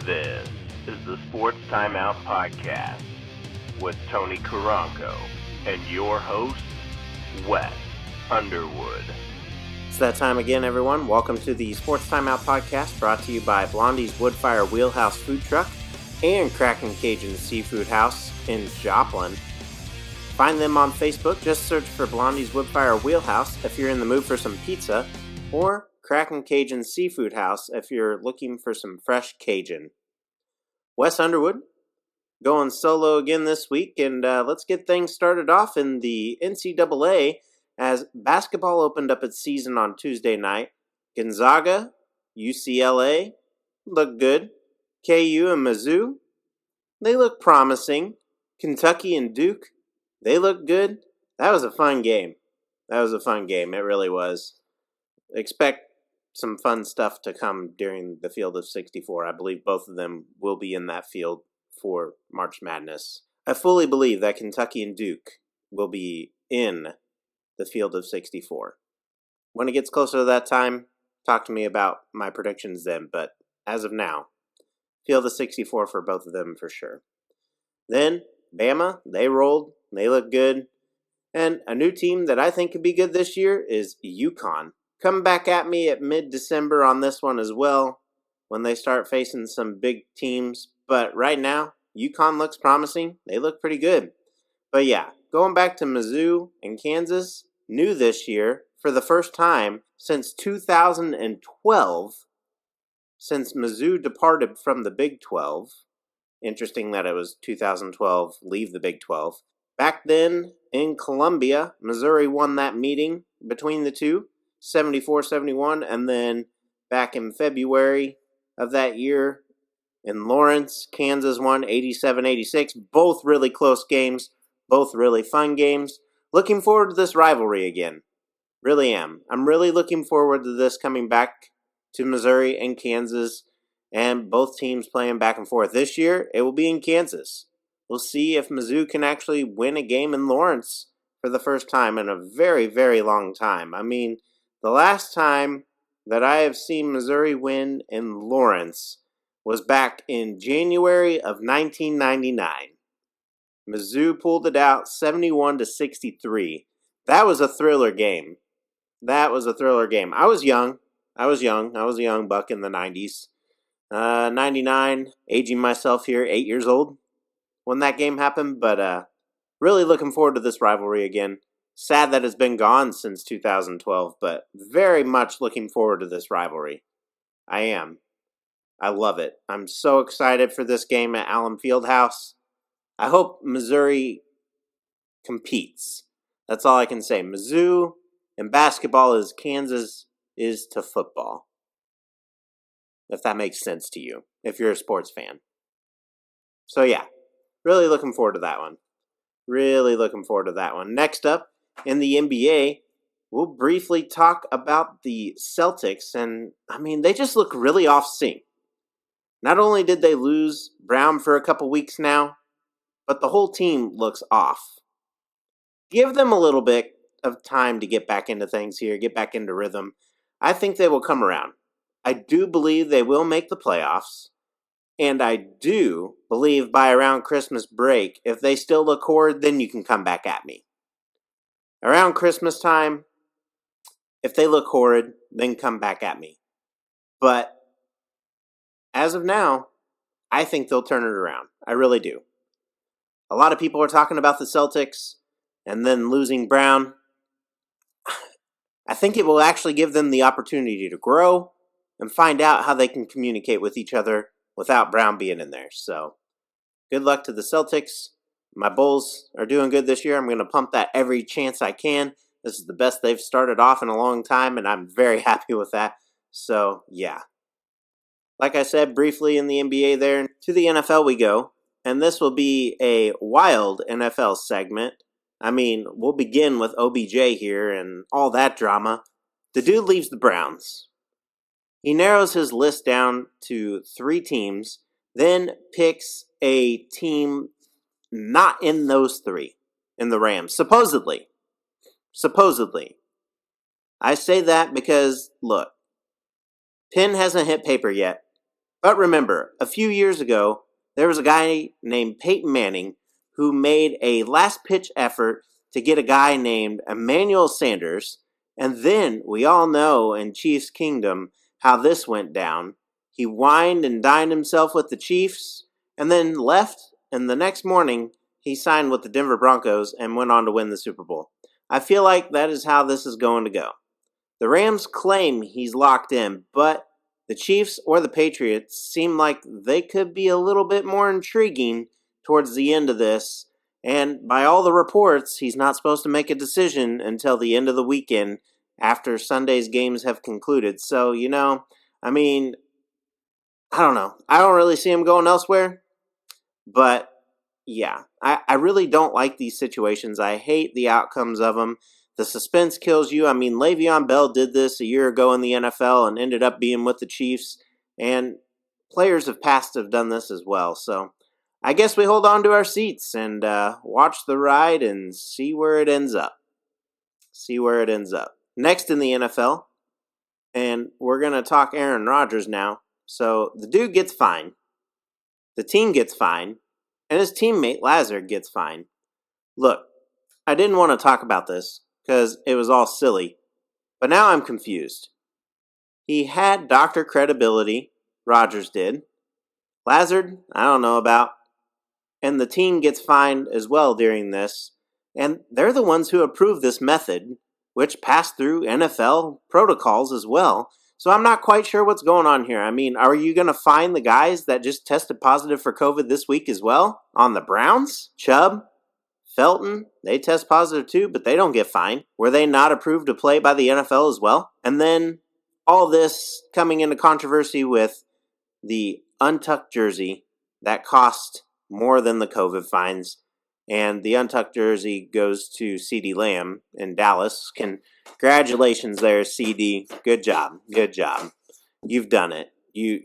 This is the Sports Timeout Podcast with Tony Caranco and your host, Wes Underwood. It's that time again, everyone. Welcome to the Sports Timeout Podcast, brought to you by Blondie's Woodfire Wheelhouse Food Truck and Kraken Cajun Seafood House in Joplin. Find them on Facebook. Just search for Blondie's Woodfire Wheelhouse if you're in the mood for some pizza, or Kraken Cajun Seafood House if you're looking for some fresh Cajun. Wes Underwood, going solo again this week, and let's get things started off in the NCAA as basketball opened up its season on Tuesday night. Gonzaga, UCLA look good. KU and Mizzou, they look promising. Kentucky and Duke, they look good. That was a fun game. It really was. Expect some fun stuff to come during the Field of 64. I believe both of them will be in that field for March Madness. I fully believe that Kentucky and Duke will be in the Field of 64. When it gets closer to that time, talk to me about my predictions then, but as of now, Field of 64 for both of them for sure. Then, Bama, they rolled, they look good, and a new team that I think could be good this year is UConn. Come back at me at mid-December on this one as well, when they start facing some big teams, but right now, UConn looks promising, they look pretty good. But yeah, going back to Mizzou and Kansas, new this year, for the first time since 2012, since Mizzou departed from the Big 12. Interesting that it was 2012, leave the Big 12. Back then, in Columbia, Missouri won that meeting between the two, 74-71, and then back in February of that year, in Lawrence, Kansas won 87-86. Both really close games, both really fun games. Looking forward to this rivalry again. Really am. I'm really looking forward to this coming back to Missouri and Kansas, and both teams playing back and forth. This year, it will be in Kansas. We'll see if Mizzou can actually win a game in Lawrence for the first time in a very, very long time. I mean, the last time that I have seen Missouri win in Lawrence was back in January of 1999. Mizzou pulled it out 71-63. That was a thriller game. I was young. I was a young buck in the 90s. 99, aging myself here, 8 years old when that game happened, but really looking forward to this rivalry again. Sad that it's been gone since 2012, but very much looking forward to this rivalry. I am. I love it. I'm so excited for this game at Allen Fieldhouse. I hope Missouri competes. That's all I can say. Mizzou and basketball is Kansas is to football. If that makes sense to you, if you're a sports fan. So yeah, really looking forward to that one. Next up, in the NBA, we'll briefly talk about the Celtics, and I mean, they just look really off sync. Not only did they lose Brown for a couple weeks now, but the whole team looks off. Give them a little bit of time to get back into things here, get back into rhythm. I think they will come around. I do believe they will make the playoffs, and I do believe by around Christmas break, if they still look horrid, then you can come back at me. Around Christmas time, if they look horrid, then come back at me. But as of now, I think they'll turn it around. I really do. A lot of people are talking about the Celtics and then losing Brown. I think it will actually give them the opportunity to grow and find out how they can communicate with each other without Brown being in there. So, good luck to the Celtics. My Bulls are doing good this year. I'm going to pump that every chance I can. This is the best they've started off in a long time, and I'm very happy with that. So, yeah. Like I said briefly in the NBA there, to the NFL we go. And this will be a wild NFL segment. I mean, we'll begin with OBJ here and all that drama. The dude leaves the Browns. He narrows his list down to 3 teams, then picks a team not in those 3, in the Rams. Supposedly. I say that because, look, pen hasn't hit paper yet. But remember, a few years ago, there was a guy named Peyton Manning who made a last-pitch effort to get a guy named Emmanuel Sanders, and then we all know in Chiefs Kingdom how this went down. He wined and dined himself with the Chiefs, and then left, and the next morning he signed with the Denver Broncos and went on to win the Super Bowl. I feel like that is how this is going to go. The Rams claim he's locked in, but the Chiefs or the Patriots seem like they could be a little bit more intriguing towards the end of this. And by all the reports, he's not supposed to make a decision until the end of the weekend after Sunday's games have concluded. So, I don't know. I don't really see him going elsewhere. But, yeah, I really don't like these situations. I hate the outcomes of them. The suspense kills you. Le'Veon Bell did this a year ago in the NFL and ended up being with the Chiefs. And players have done this as well. So I guess we hold on to our seats and watch the ride and see where it ends up. Next in the NFL, and we're going to talk Aaron Rodgers now. So the dude gets fined. The team gets fined. And his teammate Lazard gets fined. Look, I didn't want to talk about this because it was all silly. But now I'm confused. He had doctor credibility, Rodgers did. Lazard, I don't know about. And the team gets fined as well during this. And they're the ones who approved this method, which passed through NFL protocols as well. So I'm not quite sure what's going on here. Are you going to fine the guys that just tested positive for COVID this week as well? On the Browns? Chubb? Felton, they test positive too, but they don't get fined. Were they not approved to play by the NFL as well? And then all this coming into controversy with the untucked jersey that cost more than the COVID fines. And the untucked jersey goes to CeeDee Lamb in Dallas. Congratulations there, CD. Good job. You've done it. You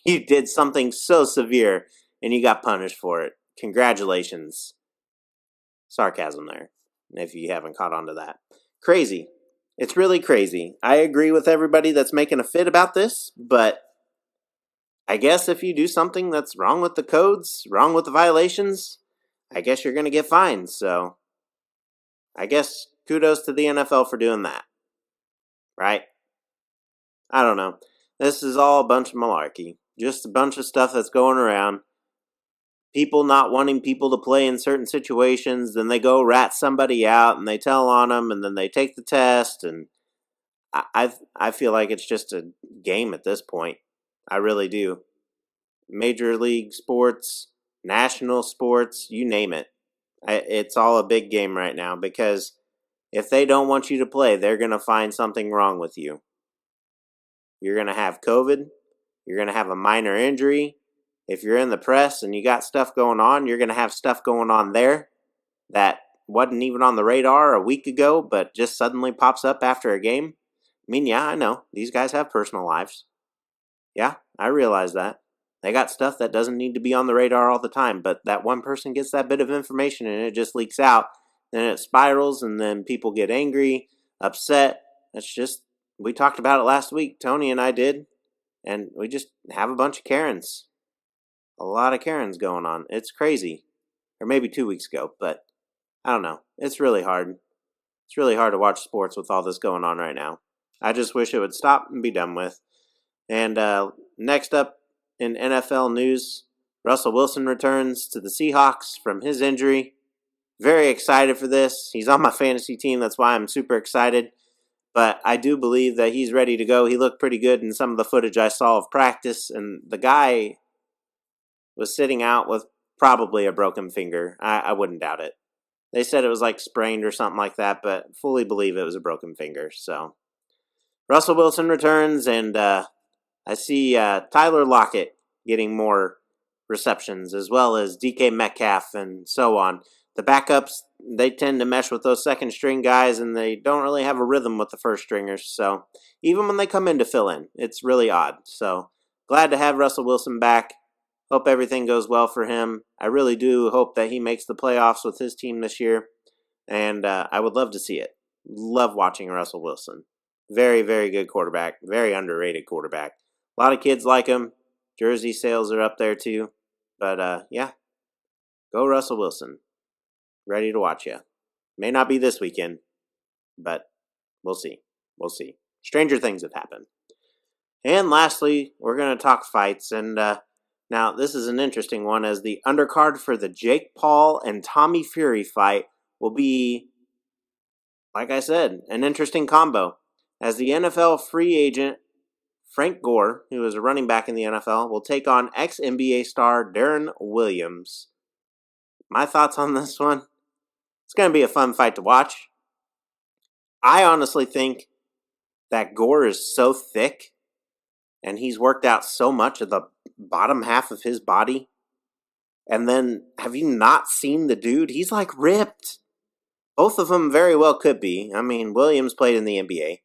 did something so severe and you got punished for it. Congratulations. Sarcasm there, if you haven't caught on to that. Crazy. It's really crazy. I agree with everybody that's making a fit about this, but I guess if you do something that's wrong with the codes, wrong with the violations, I guess you're going to get fined. So I guess kudos to the NFL for doing that. Right? I don't know. This is all a bunch of malarkey. Just a bunch of stuff that's going around. People not wanting people to play in certain situations, then they go rat somebody out and they tell on them and then they take the test. And I feel like it's just a game at this point. I really do. Major league sports, national sports, you name it. It's all a big game right now because if they don't want you to play, they're going to find something wrong with you. You're going to have COVID. You're going to have a minor injury. If you're in the press and you got stuff going on, you're going to have stuff going on there that wasn't even on the radar a week ago, but just suddenly pops up after a game. I know. These guys have personal lives. Yeah, I realize that. They got stuff that doesn't need to be on the radar all the time, but that one person gets that bit of information and it just leaks out. Then it spirals and then people get angry, upset. We talked about it last week. Tony and I did. And we just have a bunch of Karens. A lot of Karens going on. It's crazy. Or maybe 2 weeks ago, but I don't know. It's really hard. It's really hard to watch sports with all this going on right now. I just wish it would stop and be done with. And next up in NFL news, Russell Wilson returns to the Seahawks from his injury. Very excited for this. He's on my fantasy team. That's why I'm super excited. But I do believe that he's ready to go. He looked pretty good in some of the footage I saw of practice. And the guy was sitting out with probably a broken finger. I wouldn't doubt it. They said it was like sprained or something like that, but fully believe it was a broken finger. So Russell Wilson returns, and I see Tyler Lockett getting more receptions, as well as DK Metcalf and so on. The backups, they tend to mesh with those second string guys, and they don't really have a rhythm with the first stringers. So even when they come in to fill in, it's really odd. So glad to have Russell Wilson back. Hope everything goes well for him. I really do hope that he makes the playoffs with his team this year. And I would love to see it. Love watching Russell Wilson. Very, very good quarterback. Very underrated quarterback. A lot of kids like him. Jersey sales are up there too. But, yeah, go Russell Wilson. Ready to watch you. May not be this weekend, but we'll see. We'll see. Stranger things have happened. And lastly, we're going to talk fights. And now this is an interesting one, as the undercard for the Jake Paul and Tommy Fury fight will be, like I said, an interesting combo. As the NFL free agent Frank Gore, who is a running back in the NFL, will take on ex-NBA star Darren Williams. My thoughts on this one? It's going to be a fun fight to watch. I honestly think that Gore is so thick, and he's worked out so much of the bottom half of his body. And then, have you not seen the dude? He's like ripped. Both of them very well could be. I mean, Williams played in the NBA.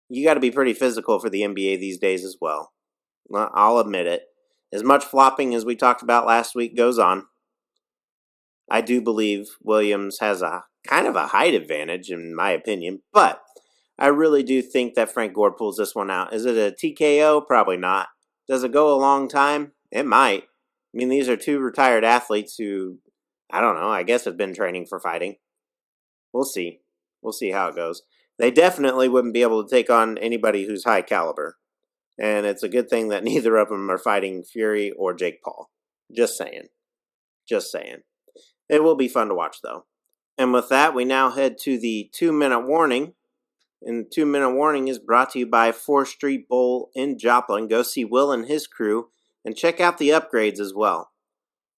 You got to be pretty physical for the NBA these days as well. I'll admit it. As much flopping as we talked about last week goes on, I do believe Williams has a kind of a height advantage, in my opinion. But I really do think that Frank Gore pulls this one out. Is it a TKO? Probably not. Does it go a long time? It might. I mean, these are two retired athletes who, I don't know, I guess have been training for fighting. We'll see. We'll see how it goes. They definitely wouldn't be able to take on anybody who's high caliber. And it's a good thing that neither of them are fighting Fury or Jake Paul. Just saying. Just saying. It will be fun to watch, though. And with that, we now head to the 2-minute warning. And 2-minute warning is brought to you by 4th Street Bowl in Joplin. Go see Will and his crew and check out the upgrades as well.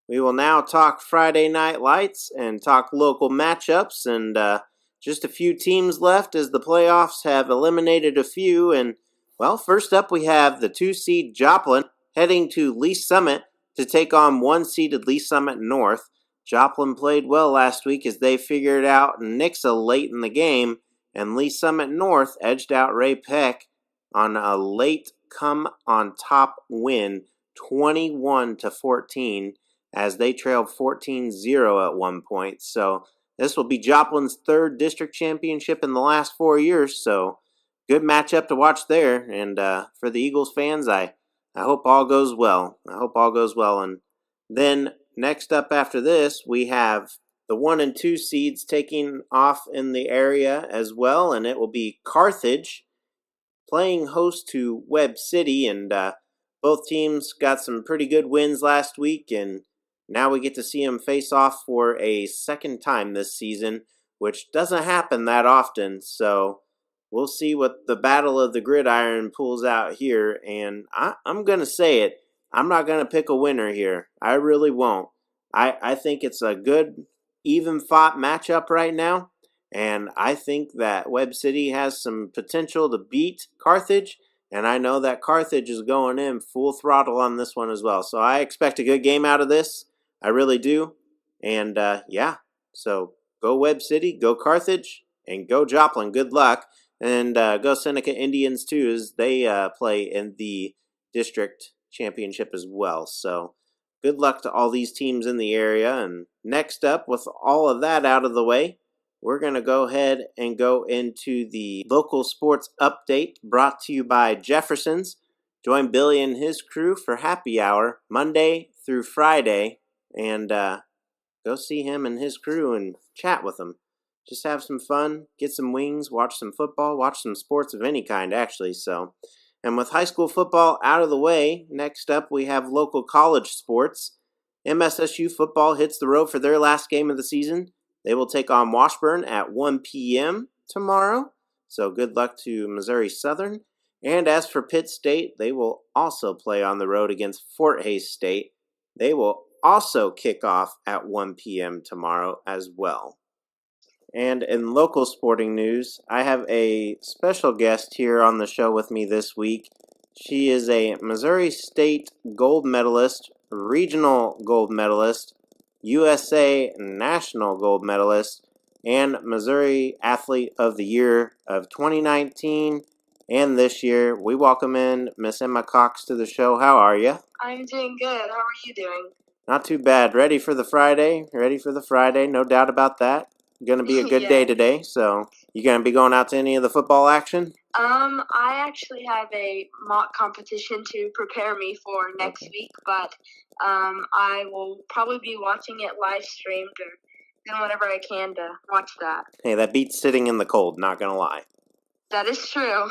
We will now talk Friday Night Lights and talk local matchups and just a few teams left as the playoffs have eliminated a few. And, well, first up we have the 2-seed Joplin heading to Lee Summit to take on 1-seeded Lee Summit North. Joplin played well last week as they figured out Nixa late in the game, and Lee Summit North edged out Ray Peck on a late come-on-top win, 21-14, as they trailed 14-0 at one point. So this will be Joplin's third district championship in the last 4 years, so good matchup to watch there. And for the Eagles fans, I hope all goes well. I hope all goes well. And then next up after this, we have the 1 and 2 seeds taking off in the area as well, and it will be Carthage playing host to Webb City. And both teams got some pretty good wins last week, and now we get to see them face off for a second time this season, which doesn't happen that often. So we'll see what the Battle of the Gridiron pulls out here. And I'm going to say it. I'm not going to pick a winner here. I really won't. I think it's a good, even-fought matchup right now. And I think that Webb City has some potential to beat Carthage. And I know that Carthage is going in full throttle on this one as well. So I expect a good game out of this. I really do. And, yeah. So go Webb City, go Carthage, and go Joplin. Good luck. And go Seneca Indians, too, as they play in the district championship as well. So good luck to all these teams in the area. And next up, with all of that out of the way, we're going to go ahead and go into the local sports update brought to you by Jefferson's. Join Billy and his crew for happy hour Monday through Friday, and go see him and his crew and chat with them. Just have some fun, get some wings, watch some football, watch some sports of any kind, actually. So, and with high school football out of the way, next up we have local college sports. MSSU football hits the road for their last game of the season. They will take on Washburn at 1 p.m. tomorrow. So good luck to Missouri Southern. And as for Pitt State, they will also play on the road against Fort Hays State. They will also kick off at 1 p.m. tomorrow as well. And in local sporting news, I have a special guest here on the show with me this week. She is a Missouri State gold medalist, regional gold medalist, USA National Gold Medalist, and Missouri Athlete of the Year of 2019 and this year. We welcome in Miss Emma Cox to the show. How are you? I'm doing good. How are you doing? Not too bad. Ready for the Friday? Ready for the Friday, no doubt about that. going to be a good day today. So you going to be going out to any of the football action? I actually have a mock competition to prepare me for next week, but I will probably be watching it live streamed or doing whatever I can to watch that. Hey, that beats sitting in the cold, not going to lie. That is true.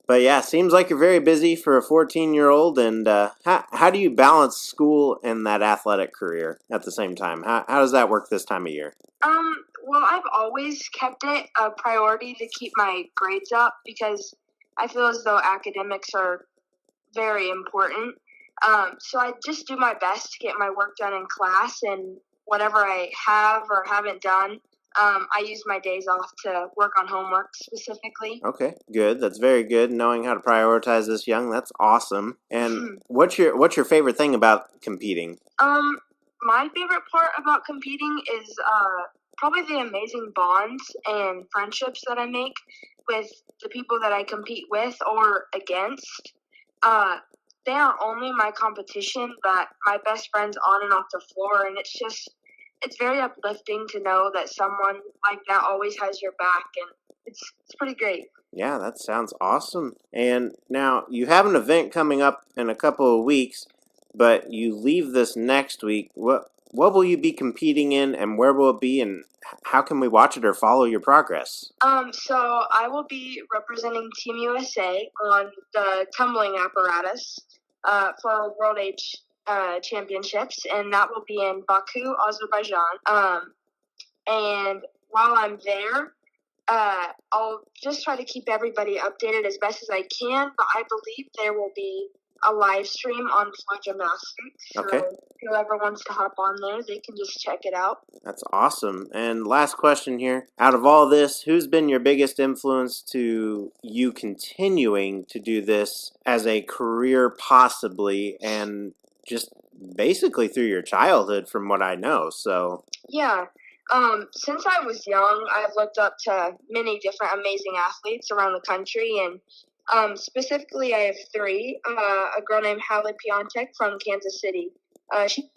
But yeah, seems like you're very busy for a 14-year-old, and how do you balance school and that athletic career at the same time? How does that work this time of year? Well, I've always kept it a priority to keep my grades up because I feel as though academics are very important. So I just do my best to get my work done in class, and whatever I have or haven't done, I use my days off to work on homework specifically. Okay, good. That's very good. Knowing how to prioritize this young, that's awesome. And what's your favorite thing about competing? My favorite part about competing is probably the amazing bonds and friendships that I make with the people that I compete with or against. They aren't only my competition, but my best friends on and off the floor, and it's very uplifting to know that someone like that always has your back, and it's pretty great. Yeah, that sounds awesome. And now you have an event coming up in a couple of weeks, but you leave this next week. What will you be competing in, and where will it be, and how can we watch it or follow your progress? So I will be representing Team USA on the tumbling apparatus for World Age Championships, and that will be in Baku, Azerbaijan. And while I'm there, I'll just try to keep everybody updated as best as I can, but I believe there will be a live stream on Fly Gymnastics. Okay. So whoever wants to hop on there, they can just check it out. That's awesome. And last question here. Out of all this, who's been your biggest influence to you continuing to do this as a career possibly, and just basically through your childhood from what I know? So yeah. Since I was young, I've looked up to many different amazing athletes around the country, and specifically, I have three. A girl named Hallie Piontek from Kansas City. She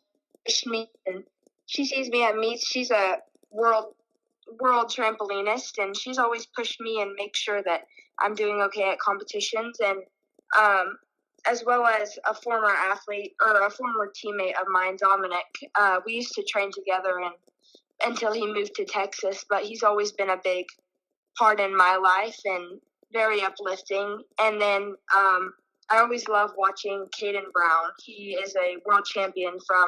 pushed me, and she sees me at meets. She's a world trampolinist, and she's always pushed me and make sure that I'm doing okay at competitions. And as well as a former athlete or a former teammate of mine, Dominic. We used to train together until he moved to Texas, but he's always been a big part in my life and very uplifting. And then I always love watching Caden Brown. He is a world champion from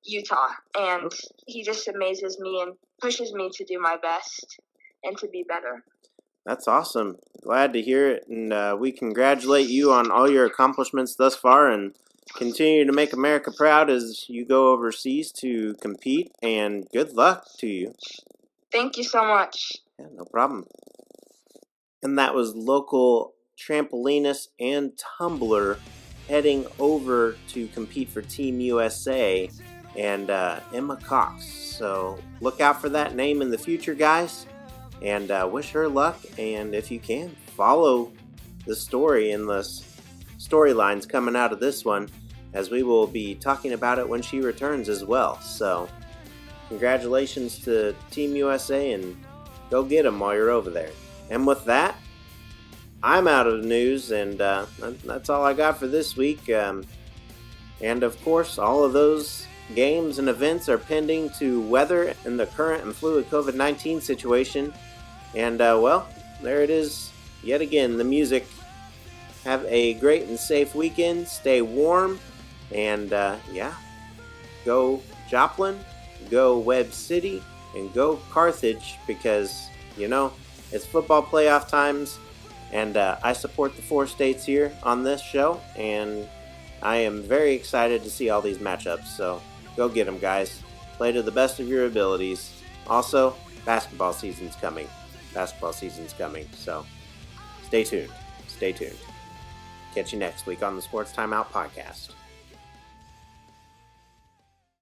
Utah, and he just amazes me and pushes me to do my best and to be better. That's awesome. Glad to hear it, and we congratulate you on all your accomplishments thus far, and continue to make America proud as you go overseas to compete, and good luck to you. Thank you so much. Yeah, no problem. And that was local trampolinist and tumbler heading over to compete for Team USA, and Emma Cox. So look out for that name in the future, guys, and wish her luck. And if you can, follow the story and the storylines coming out of this one, as we will be talking about it when she returns as well. So congratulations to Team USA, and go get them while you're over there. And with that, I'm out of the news, and that's all I got for this week. And of course, all of those games and events are pending to weather in the current and fluid COVID-19 situation. And well, there it is yet again, the music. Have a great and safe weekend. Stay warm, and yeah, go Joplin, go Webb City, and go Carthage, because it's football playoff times, and I support the 4 states here on this show, and I am very excited to see all these matchups. So go get them, guys. Play to the best of your abilities. Also, basketball season's coming. So stay tuned. Catch you next week on the Sports Timeout podcast.